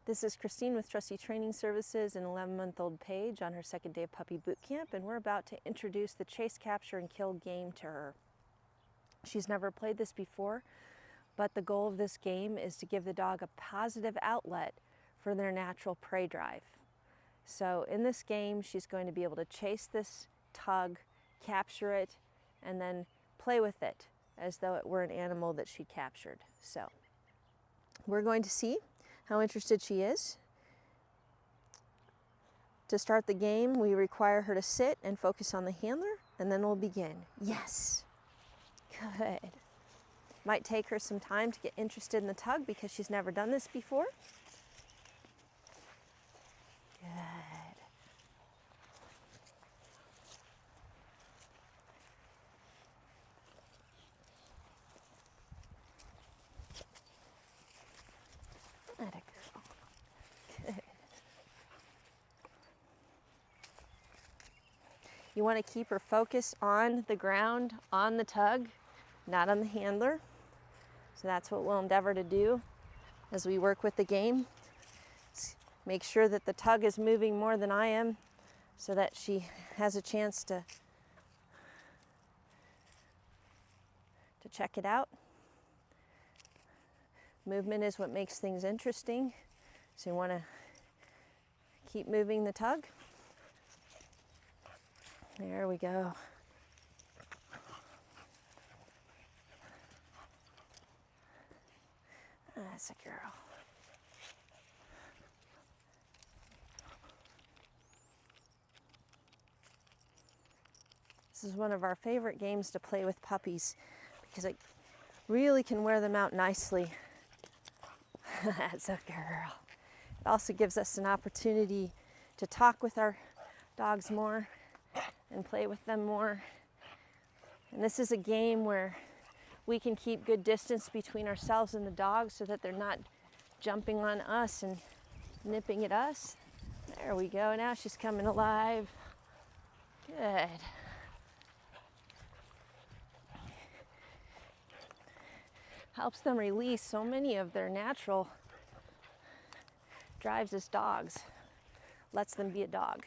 This is Christine with Trusty Training Services and 11-month-old Paige on her second day of puppy boot camp, and we're about to introduce the chase, capture, and kill game to her. She's never played this before, but the goal of this game is to give the dog a positive outlet for their natural prey drive. So in this game, she's going to be able to chase this tug, capture it, and then play with it as though it were an animal that she captured. So we're going to see how interested she is. To start the game, we require her to sit and focus on the handler, and then we'll begin. Yes, good. Might take her some time to get interested in the tug because she's never done this before. Good. Atta girl. Good. You want to keep her focus on the ground, on the tug, not on the handler. So that's what we'll endeavor to do as we work with the game. Make sure that the tug is moving more than I am so that she has a chance to check it out. Movement is what makes things interesting. So you want to keep moving the tug. There we go. That's a girl. This is one of our favorite games to play with puppies because it really can wear them out nicely. That's a girl. It also gives us an opportunity to talk with our dogs more and play with them more. And this is a game where we can keep good distance between ourselves and the dogs so that they're not jumping on us and nipping at us. There we go. Now she's coming alive. Good. Helps them release so many of their natural drives as dogs. Lets them be a dog.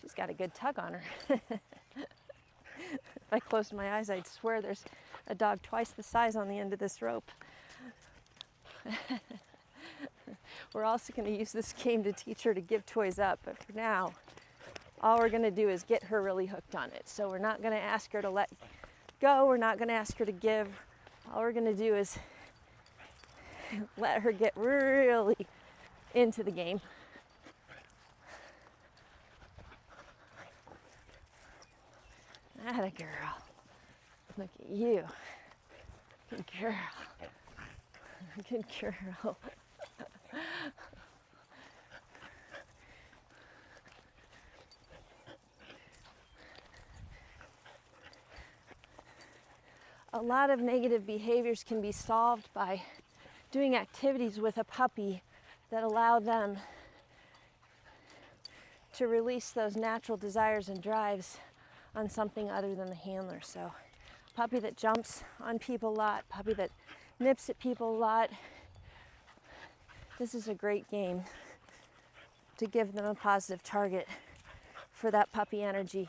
She's got a good tug on her. If I closed my eyes, I'd swear there's a dog twice the size on the end of this rope. We're also going to use this game to teach her to give toys up, but for now, all we're going to do is get her really hooked on it. So we're not going to ask her to let go, we're not going to ask her to give. All we're going to do is let her get really into the game. Atta girl. Look at you. Good girl. Good girl. A lot of negative behaviors can be solved by doing activities with a puppy that allow them to release those natural desires and drives on something other than the handler. So puppy that jumps on people a lot, puppy that nips at people a lot. This is a great game to give them a positive target for that puppy energy.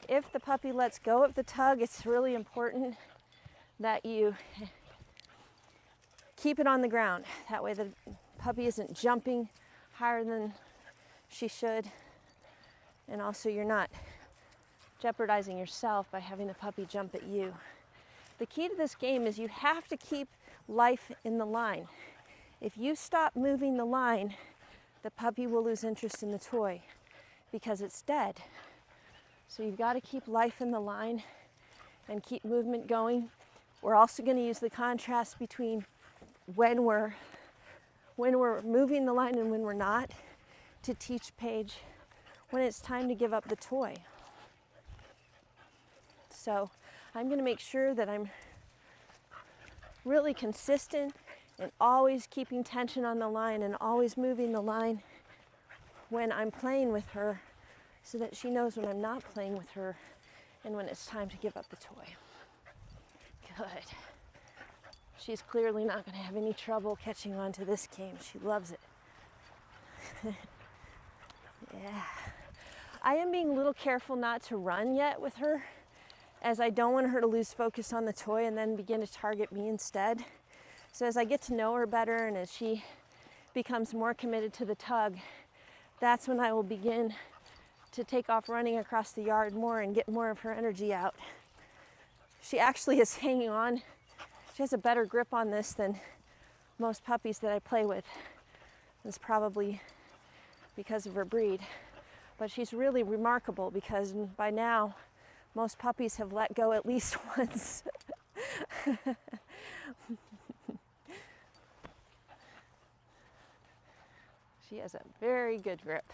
If the puppy lets go of the tug, it's really important that you keep it on the ground. That way the puppy isn't jumping higher than she should. And also you're not jeopardizing yourself by having the puppy jump at you. The key to this game is you have to keep life in the line. If you stop moving the line, the puppy will lose interest in the toy because it's dead. So you've got to keep life in the line and keep movement going. We're also going to use the contrast between when we're moving the line and when we're not to teach Paige when it's time to give up the toy. So I'm going to make sure that I'm really consistent and always keeping tension on the line and always moving the line when I'm playing with her, so that she knows when I'm not playing with her and when it's time to give up the toy. Good. She's clearly not going to have any trouble catching on to this game. She loves it. Yeah. I am being a little careful not to run yet with her, as I don't want her to lose focus on the toy and then begin to target me instead. So as I get to know her better and as she becomes more committed to the tug, that's when I will begin to take off running across the yard more and get more of her energy out. She actually is hanging on. She has a better grip on this than most puppies that I play with. It's probably because of her breed. But she's really remarkable because by now, most puppies have let go at least once. She has a very good grip.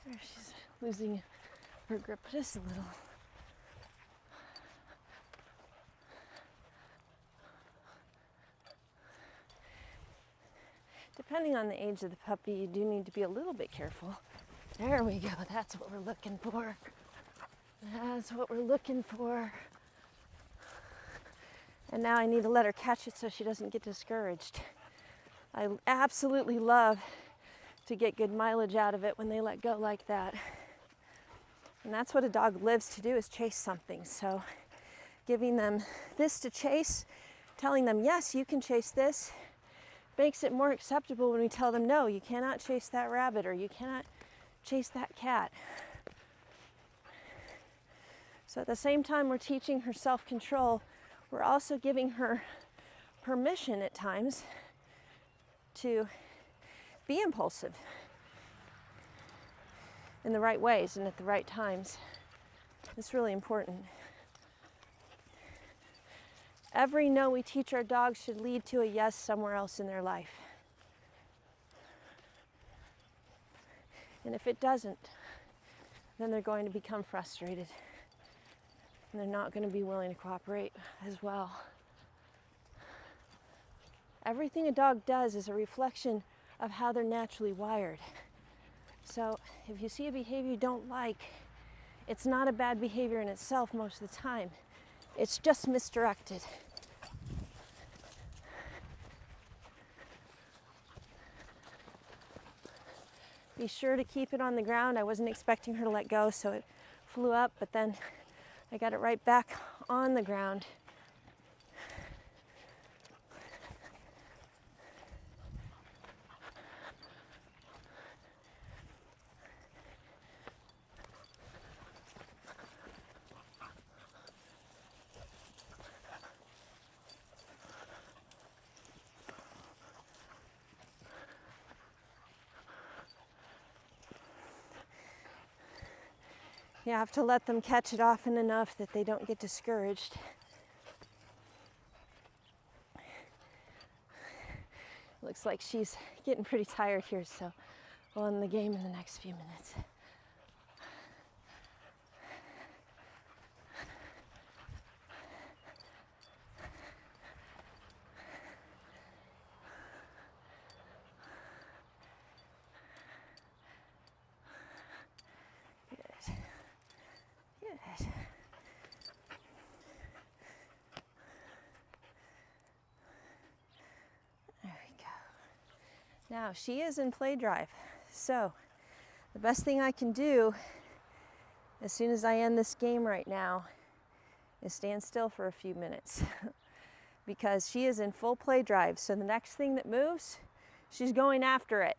There, she's losing her grip just a little. Depending on the age of the puppy, you do need to be a little bit careful. There we go, that's what we're looking for. That's what we're looking for. And now I need to let her catch it so she doesn't get discouraged. I absolutely love to get good mileage out of it when they let go like that. And that's what a dog lives to do, is chase something. So giving them this to chase, telling them, yes, you can chase this, makes it more acceptable when we tell them, no, you cannot chase that rabbit or you cannot chase that cat. So at the same time we're teaching her self-control, we're also giving her permission at times to be impulsive in the right ways and at the right times. It's really important. Every no we teach our dogs should lead to a yes somewhere else in their life. And if it doesn't, then they're going to become frustrated. And they're not going to be willing to cooperate as well. Everything a dog does is a reflection of how they're naturally wired. So if you see a behavior you don't like, it's not a bad behavior in itself most of the time. It's just misdirected. Be sure to keep it on the ground. I wasn't expecting her to let go, so it flew up, but then I got it right back on the ground. You have to let them catch it often enough that they don't get discouraged. Looks like she's getting pretty tired here, so we'll end the game in the next few minutes. Now she is in play drive, so the best thing I can do as soon as I end this game right now is stand still for a few minutes because she is in full play drive. So the next thing that moves, she's going after it.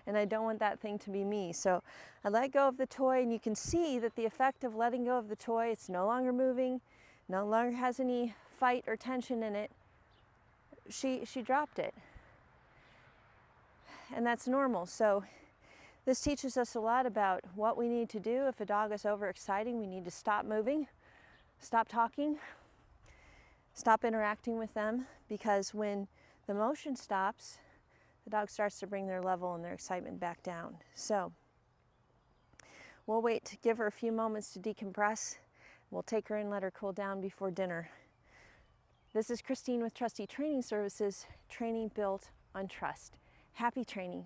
And I don't want that thing to be me. So I let go of the toy, and you can see that the effect of letting go of the toy, it's no longer moving, no longer has any fight or tension in it. She dropped it. And that's normal. So this teaches us a lot about what we need to do. If a dog is overexciting, we need to stop moving, stop talking, stop interacting with them, because when the motion stops, the dog starts to bring their level and their excitement back down. So We'll wait to give her a few moments to decompress. We'll take her and let her cool down before dinner. This is Christine with Trusty Training Services, training built on trust. Happy training.